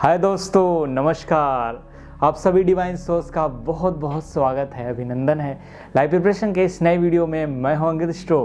हाय दोस्तों, नमस्कार। आप सभी डिवाइन सोर्स का बहुत बहुत स्वागत है, अभिनंदन है। लाइफ प्रिपरेशन के इस नए वीडियो में मैं हूं अंकित स्टो।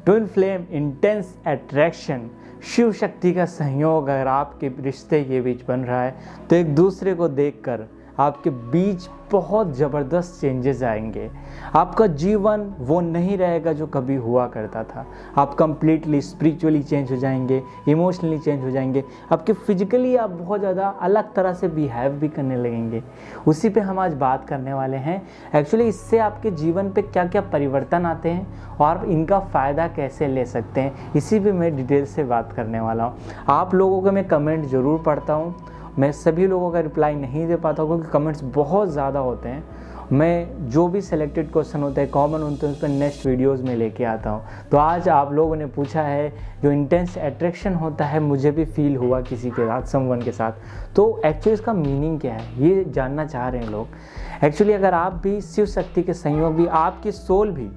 Twin flame intense attraction, Shiv Shakti का सहयोग अगर आपके रिश्ते के बीच बन रहा है तो एक दूसरे को देखकर आपके बीच बहुत ज़बरदस्त चेंजेस आएंगे। आपका जीवन वो नहीं रहेगा जो कभी हुआ करता था। आप कंप्लीटली स्पिरिचुअली चेंज हो जाएंगे, इमोशनली चेंज हो जाएंगे, आपके फिजिकली आप बहुत ज़्यादा अलग तरह से बिहेव भी करने लगेंगे। उसी पे हम आज बात करने वाले हैं। एक्चुअली इससे आपके जीवन पे क्या क्या परिवर्तन आते हैं और इनका फ़ायदा कैसे ले सकते हैं, इसी पे मैं डिटेल से बात करने वाला हूँ। आप लोगों के मैं कमेंट ज़रूर पढ़ता हूँ। मैं सभी लोगों का रिप्लाई नहीं दे पाता हूँ क्योंकि कमेंट्स बहुत ज़्यादा होते हैं। मैं जो भी सिलेक्टेड क्वेश्चन होते हैं, कॉमन होते हैं, उस पर नेक्स्ट वीडियोस में लेके आता हूँ। तो आज आप लोगों ने पूछा है जो इंटेंस अट्रैक्शन होता है, मुझे भी फील हुआ किसी के साथ, समवन के साथ, तो एक्चुअली इसका मीनिंग क्या है ये जानना चाह रहे हैं लोग। एक्चुअली अगर आप भी शिव शक्ति के संयोग भी, आपकी सोल भी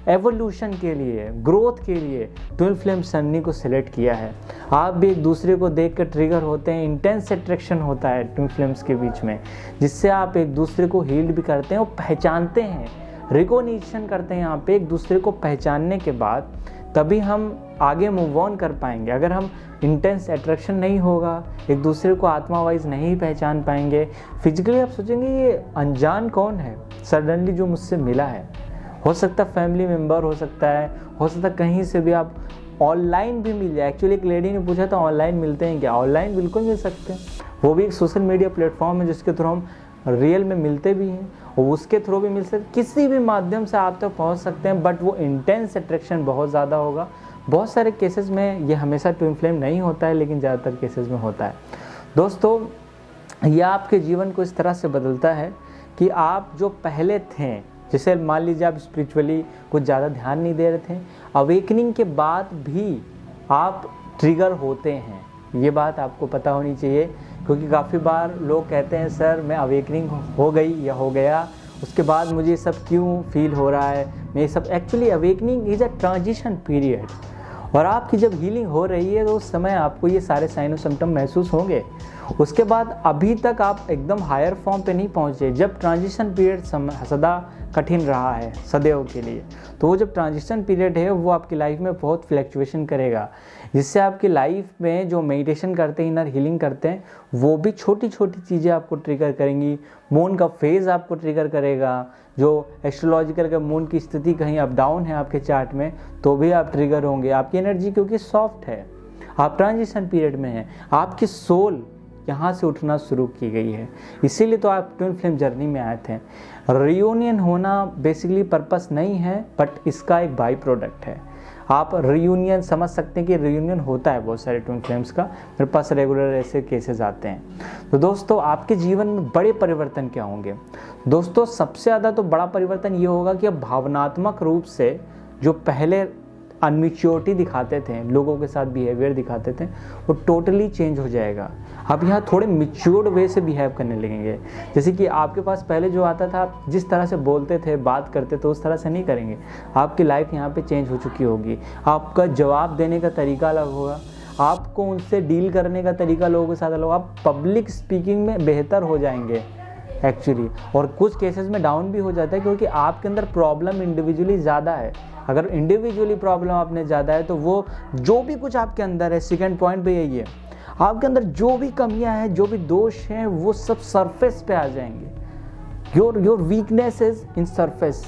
एवोल्यूशन के लिए, ग्रोथ के लिए ट्विन फ्लेम सन्नी को सिलेक्ट किया है। आप भी एक दूसरे को देख कर ट्रिगर होते हैं, इंटेंस अट्रैक्शन होता है ट्विन फ्लेम्स के बीच में, जिससे आप एक दूसरे को हील्ड भी करते हैं और पहचानते हैं, रिकॉग्निशन करते हैं। यहाँ पे एक दूसरे को पहचानने के बाद तभी हम आगे मूव ऑन कर पाएंगे। अगर हम इंटेंस अट्रैक्शन नहीं होगा, एक दूसरे को आत्मा वाइज नहीं पहचान पाएंगे, फिजिकली आप सोचेंगे ये अनजान कौन है सडनली जो मुझसे मिला है। हो सकता है फैमिली मेम्बर हो सकता है कहीं से भी, आप ऑनलाइन भी मिल जाए। एक्चुअली एक लेडी ने पूछा था ऑनलाइन मिलते हैं क्या? ऑनलाइन बिल्कुल मिल सकते हैं। वो भी एक सोशल मीडिया प्लेटफॉर्म है जिसके थ्रू हम रियल में मिलते भी हैं और उसके थ्रू भी मिल सकते, किसी भी माध्यम से आप तक पहुंच सकते हैं। बट वो इंटेंस अट्रैक्शन बहुत ज़्यादा होगा। बहुत सारे केसेस में ये हमेशा ट्विन फ्लेम नहीं होता है, लेकिन ज़्यादातर केसेस में होता है। दोस्तों, यह आपके जीवन को इस तरह से बदलता है कि आप जो पहले थे, जैसे मान लीजिए आप स्पिरिचुअली कुछ ज़्यादा ध्यान नहीं दे रहे थे, अवेकनिंग के बाद भी आप ट्रिगर होते हैं। ये बात आपको पता होनी चाहिए, क्योंकि काफ़ी बार लोग कहते हैं सर मैं अवेकनिंग हो गई या हो गया, उसके बाद मुझे सब क्यों फील हो रहा है, मैं सब। Actually awakening is a transition period, और आपकी जब हीलिंग हो रही है तो उस समय आपको ये सारे साइन और सिम्टम महसूस होंगे। उसके बाद अभी तक आप एकदम हायर फॉर्म पे नहीं पहुँचे। जब ट्रांजिशन पीरियड सदा कठिन रहा है सदैव के लिए, तो वो जब ट्रांजिशन पीरियड है वो आपकी लाइफ में बहुत फ्लैक्चुएशन करेगा, जिससे आपकी लाइफ में जो मेडिटेशन करते हैं, इनर हीलिंग करते हैं, वो भी छोटी छोटी चीज़ें आपको ट्रिगर करेंगी। मून का फेज़ आपको ट्रिगर करेगा। जो एस्ट्रोलॉजिकल का मून की स्थिति कहीं अप डाउन है आपके चार्ट में, तो भी आप ट्रिगर होंगे। आपकी एनर्जी क्योंकि सॉफ्ट है, आप ट्रांजिशन पीरियड में हैं, आपकी सोल यहाँ से उठना शुरू की गई है। इसीलिए तो आप ट्विन फ्लेम जर्नी में आए थे। रियूनियन होना बेसिकली पर्पस नहीं है, बट इसका एक बाई प्रोडक्ट है। आप रियूनियन समझ सकते हैं कि रियूनियन होता है बहुत सारे ट्विन फ्लेम्स का, मेरे पास रेगुलर ऐसे केसेस आते हैं। तो दोस्तों, आपके जीवन में बड़े परिवर्तन क्या होंगे? दोस्तों, सबसे ज़्यादा तो बड़ा परिवर्तन ये होगा कि आप भावनात्मक रूप से जो पहले अनमिच्योरिटी दिखाते थे, लोगों के साथ बिहेवियर दिखाते थे, वो टोटली चेंज हो जाएगा। आप यहाँ थोड़े मिच्योर्ड वे से बिहेव करने लगेंगे। जैसे कि आपके पास पहले जो आता था, आप जिस तरह से बोलते थे, बात करते थे, उस तरह से नहीं करेंगे। आपकी लाइफ यहाँ पे चेंज हो चुकी होगी। आपका जवाब देने का तरीका अलग होगा, आपको उनसे डील करने का तरीका लोगों के साथ अलग होगा। आप पब्लिक स्पीकिंग में बेहतर हो जाएंगे एक्चुअली, और कुछ केसेस में डाउन भी हो जाता है क्योंकि आपके अंदर प्रॉब्लम इंडिविजुअली ज़्यादा है। अगर इंडिविजुअली प्रॉब्लम आपने ज़्यादा है तो वो जो भी कुछ आपके अंदर है, सेकंड पॉइंट पे यही है, आपके अंदर जो भी कमियां हैं, जो भी दोष हैं, वो सब सरफेस पे आ जाएंगे। योर वीकनेसेस इन सरफेस,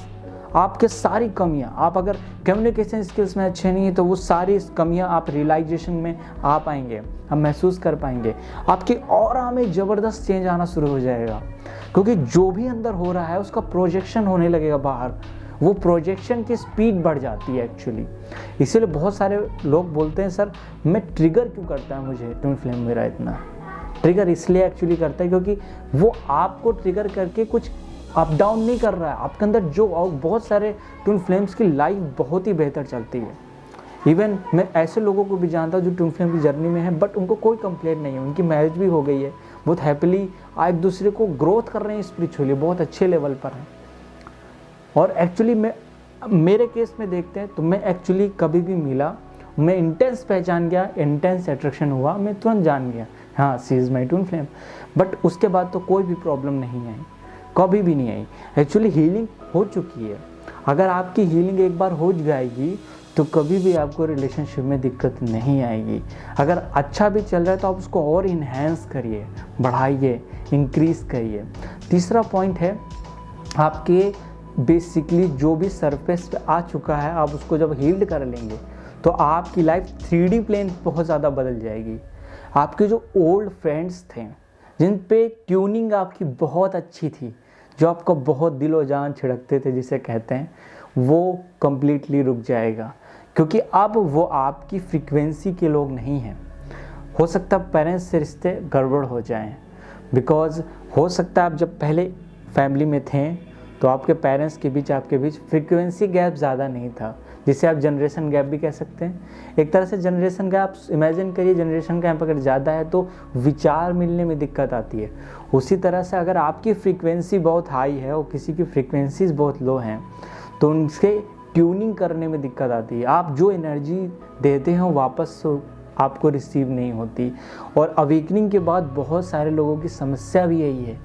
आपके सारी कमियां। आप अगर कम्युनिकेशन स्किल्स में अच्छे नहीं हैं तो वो सारी कमियां आप रियलाइजेशन में आ पाएंगे, हम महसूस कर पाएंगे। आपकी ऑरा में ज़बरदस्त चेंज आना शुरू हो जाएगा, क्योंकि जो भी अंदर हो रहा है उसका प्रोजेक्शन होने लगेगा बाहर। वो प्रोजेक्शन की स्पीड बढ़ जाती है एक्चुअली। इसीलिए बहुत सारे लोग बोलते हैं सर मैं ट्रिगर क्यों करता है मुझे ट्विन फ्लेम मेरा इतना। ट्रिगर इसलिए एक्चुअली करता है क्योंकि वो आपको ट्रिगर करके कुछ अप डाउन नहीं कर रहा है। आपके अंदर जो बहुत सारे ट्विन फ्लेम्स की लाइफ बहुत ही बेहतर चलती है। इवन मैं ऐसे लोगों को भी जानता हूँ जो ट्विन फ्लेम की जर्नी में है, बट उनको कोई कंप्लेंट नहीं है, उनकी मैरिज भी हो गई है, बहुत हैप्पीली एक दूसरे को ग्रोथ कर रहे हैं, स्पिरिचुअली बहुत अच्छे लेवल पर हैं। और एक्चुअली मेरे केस में देखते हैं तो मैं एक्चुअली कभी भी मिला, मैं इंटेंस पहचान गया, इंटेंस अट्रैक्शन हुआ, मैं तुरंत जान गया हाँ, she is my twin flame. But उसके बाद तो कोई भी प्रॉब्लम नहीं आई, कभी भी नहीं आई। एक्चुअली हीलिंग हो चुकी है। अगर आपकी हीलिंग एक बार हो जाएगी तो कभी भी आपको रिलेशनशिप में दिक्कत नहीं आएगी। अगर अच्छा भी चल रहा है तो आप उसको और इन्हेंस करिए, बढ़ाइए, इंक्रीज़ करिए। तीसरा पॉइंट है, आपके बेसिकली जो भी सरफेस पे आ चुका है, आप उसको जब हील्ड कर लेंगे तो आपकी लाइफ 3D प्लेन बहुत ज़्यादा बदल जाएगी। आपके जो ओल्ड फ्रेंड्स थे, जिन पे ट्यूनिंग आपकी बहुत अच्छी थी, जो आपको बहुत दिलो जान छिड़कते थे जिसे कहते हैं, वो कम्प्लीटली रुक जाएगा, क्योंकि अब वो आपकी फ्रीक्वेंसी के लोग नहीं हैं। हो सकता है पेरेंट्स से रिश्ते गड़बड़ हो जाएं, बिकॉज़ हो सकता है आप जब पहले फैमिली में थे तो आपके पेरेंट्स के बीच, आपके बीच फ्रीक्वेंसी गैप ज़्यादा नहीं था, जिसे आप जनरेशन गैप भी कह सकते हैं। एक तरह से जनरेशन गैप इमेजिन करिए, जनरेशन गैप अगर ज़्यादा है तो विचार मिलने में दिक्कत आती है। उसी तरह से अगर आपकी फ्रीक्वेंसी बहुत हाई है और किसी की फ्रीक्वेंसीज बहुत लो हैं तो उनसे ट्यूनिंग करने में दिक्कत आती है। आप जो एनर्जी देते हैं वापस आपको रिसीव नहीं होती। और अवेकनिंग के बाद बहुत सारे लोगों की समस्या भी यही है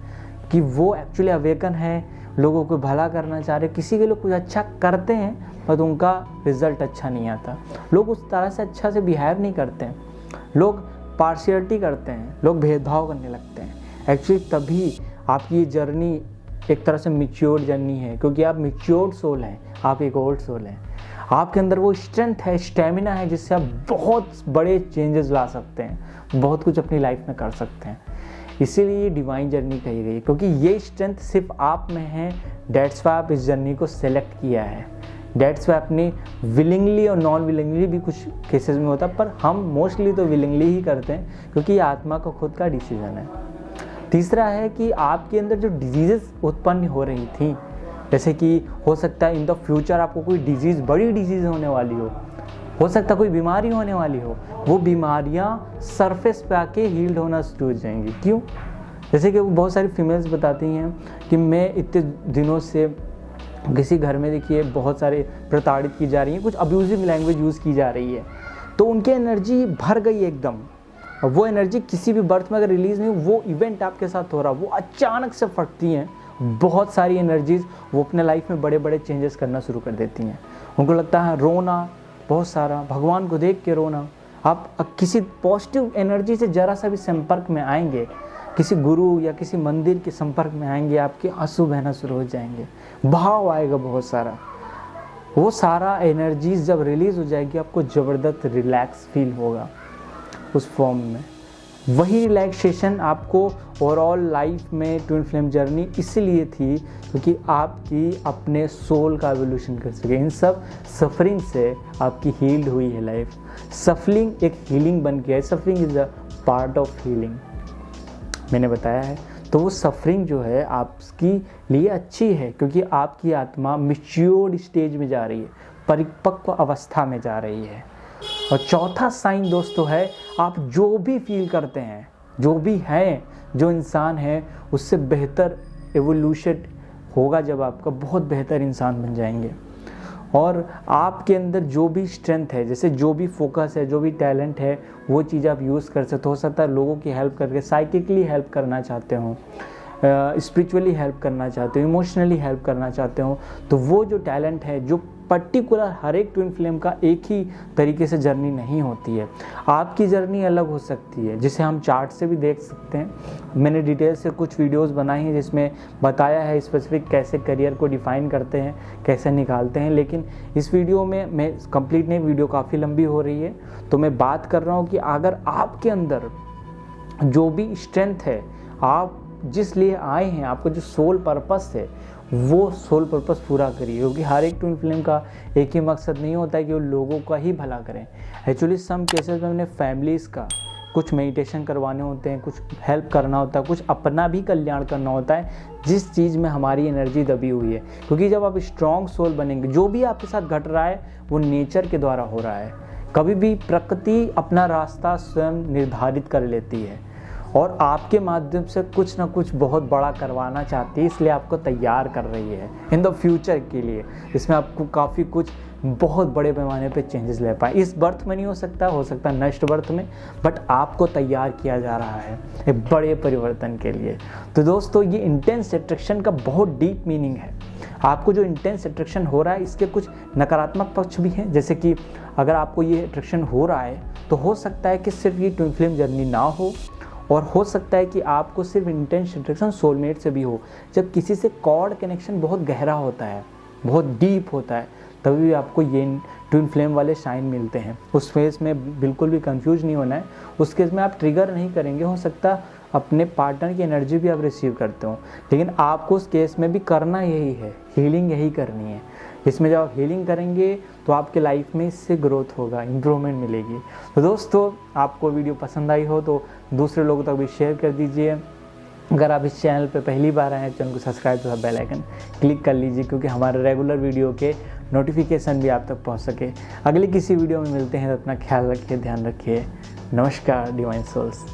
कि वो एक्चुअली अवेकन है, लोगों को भला करना चाह रहे, किसी के लिए कुछ अच्छा करते हैं पर उनका रिजल्ट अच्छा नहीं आता। लोग उस तरह से अच्छा से बिहेव नहीं करते हैं, लोग पार्शियलिटी करते हैं, लोग भेदभाव करने लगते हैं। एक्चुअली तभी आपकी ये जर्नी एक तरह से मैच्योर्ड जर्नी है, क्योंकि आप मैच्योर्ड सोल हैं, आप एक ओल्ड सोल हैं। आपके अंदर वो स्ट्रेंथ है, स्टेमिना है, जिससे आप बहुत बड़े चेंजेस ला सकते हैं, बहुत कुछ अपनी लाइफ में कर सकते हैं। इसीलिए ये डिवाइन जर्नी कही गई, क्योंकि ये स्ट्रेंथ सिर्फ आप में है। डेट्स वाई आप इस जर्नी को सेलेक्ट किया है। डेट्स वाई आपने विलिंगली और नॉन विलिंगली भी कुछ केसेस में होता, पर हम मोस्टली तो विलिंगली ही करते हैं, क्योंकि ये आत्मा का खुद का डिसीजन है। तीसरा है कि आपके अंदर जो डिजीज़ उत्पन्न हो रही थी, जैसे कि हो सकता है इन द फ्यूचर आपको कोई डिजीज़, बड़ी डिजीज़ होने वाली हो सकता है कोई बीमारी होने वाली हो, वो बीमारियाँ सरफेस पे आके हील्ड होना शुरू हो जाएंगी। क्यों? जैसे कि बहुत सारी फीमेल्स बताती हैं कि मैं इतने दिनों से किसी घर में देखिए बहुत सारे प्रताड़ित की जा रही हैं, कुछ अब्यूजिव लैंग्वेज यूज़ की जा रही है, तो उनकी एनर्जी भर गई एकदम। अब वो एनर्जी किसी भी बर्थ में अगर रिलीज़ नहीं, वो इवेंट आपके साथ हो रहा, वो अचानक से फटती हैं बहुत सारी एनर्जीज़, वो अपने लाइफ में बड़े बड़े चेंजेस करना शुरू कर देती हैं। उनको लगता है रोना बहुत सारा, भगवान को देख के रोना। आप किसी पॉजिटिव एनर्जी से ज़रा सा भी संपर्क में आएंगे, किसी गुरु या किसी मंदिर के संपर्क में आएंगे, आपके आंसू बहना शुरू हो जाएंगे, भाव आएगा बहुत सारा। वो सारा एनर्जीज जब रिलीज़ हो जाएगी, आपको ज़बरदस्त रिलैक्स फील होगा उस फॉर्म में। वही रिलैक्सेशन आपको ओवरऑल लाइफ में ट्विन फ्लेम जर्नी इसलिए थी क्योंकि आपकी अपने सोल का एवोल्यूशन कर सके। इन सब सफरिंग से आपकी हील्ड हुई है लाइफ। सफरिंग एक हीलिंग बन गया है। Suffering is a part of healing, मैंने बताया है। तो वो सफरिंग जो है आपकी लिए अच्छी है, क्योंकि आपकी आत्मा मैच्योर्ड स्टेज में जा रही है, परिपक्व अवस्था में जा रही है। और चौथा साइन दोस्तों है, आप जो भी फील करते हैं, जो भी हैं, जो इंसान है, उससे बेहतर एवोल्यूशन होगा जब आपका बहुत बेहतर इंसान बन जाएंगे। और आपके अंदर जो भी स्ट्रेंथ है, जैसे जो भी फोकस है, जो भी टैलेंट है, वो चीज़ आप यूज़ कर सकते हो। सकता है लोगों की हेल्प करके, साइकिकली हेल्प करना चाहते हो, स्पिरिचुअली हेल्प करना चाहते हो, इमोशनली हेल्प करना चाहते हो, तो वो जो टैलेंट है, जो पर्टिकुलर हर एक ट्विन फ्लेम का एक ही तरीके से जर्नी नहीं होती है। आपकी जर्नी अलग हो सकती है, जिसे हम चार्ट से भी देख सकते हैं। मैंने डिटेल से कुछ वीडियोस बनाई हैं जिसमें बताया है स्पेसिफिक कैसे करियर को डिफ़ाइन करते हैं, कैसे निकालते हैं। लेकिन इस वीडियो में मैं कंप्लीट नहीं, वीडियो काफ़ी लंबी हो रही है, तो मैं बात कर रहा हूँ कि अगर आपके अंदर जो भी स्ट्रेंथ है, आप जिस लिए आए हैं, आपका जो सोल पर्पस है, वो सोल पर्पस पूरा करिए। क्योंकि हर एक ट्विन फ्लेम का एक ही मकसद नहीं होता है कि वो लोगों का ही भला करें। एक्चुअली सम केसेस में हमने फैमिलीज़ का कुछ मेडिटेशन करवाने होते हैं, कुछ हेल्प करना होता है, कुछ अपना भी कल्याण करना होता है, जिस चीज़ में हमारी एनर्जी दबी हुई है। क्योंकि जब आप स्ट्रॉन्ग सोल बनेंगे, जो भी आपके साथ घट रहा है वो नेचर के द्वारा हो रहा है। कभी भी प्रकृति अपना रास्ता स्वयं निर्धारित कर लेती है और आपके माध्यम से कुछ ना कुछ बहुत बड़ा करवाना चाहती है, इसलिए आपको तैयार कर रही है इन द फ्यूचर के लिए। इसमें आपको काफ़ी कुछ बहुत बड़े पैमाने पे चेंजेस ले पाए। इस बर्थ में नहीं हो सकता नेक्स्ट बर्थ में, बट आपको तैयार किया जा रहा है एक बड़े परिवर्तन के लिए। तो दोस्तों ये इंटेंस अट्रैक्शन का बहुत डीप मीनिंग है। आपको जो इंटेंस अट्रैक्शन हो रहा है इसके कुछ नकारात्मक पक्ष भी हैं, जैसे कि अगर आपको ये अट्रैक्शन हो रहा है तो हो सकता है कि सिर्फ ये ट्विन फ्लेम जर्नी ना हो, और हो सकता है कि आपको सिर्फ इंटेंस अट्रैक्शन सोलमेट से भी हो। जब किसी से कॉर्ड कनेक्शन बहुत गहरा होता है, बहुत डीप होता है, तभी भी आपको ये ट्विन फ्लेम वाले साइन मिलते हैं। उस फेज में बिल्कुल भी कंफ्यूज नहीं होना है। उस केस में आप ट्रिगर नहीं करेंगे, हो सकता है अपने पार्टनर की एनर्जी भी आप रिसीव करते हो, लेकिन आपको उस केस में भी करना यही है, हीलिंग यही करनी है। इसमें जब आप हीलिंग करेंगे तो आपके लाइफ में इससे ग्रोथ होगा, इम्प्रूवमेंट मिलेगी। तो दोस्तों आपको वीडियो पसंद आई हो तो दूसरे लोगों तक भी शेयर कर दीजिए। अगर आप इस चैनल पे पहली बार आए हैं, चैनल को सब्सक्राइब तथा बेल आइकन क्लिक कर लीजिए, क्योंकि हमारे रेगुलर वीडियो के नोटिफिकेशन भी आप तक पहुंच सके। अगली किसी वीडियो में मिलते हैं, तो अपना ख्याल रखिए, ध्यान रखिए। नमस्कार डिवाइन सोल्स।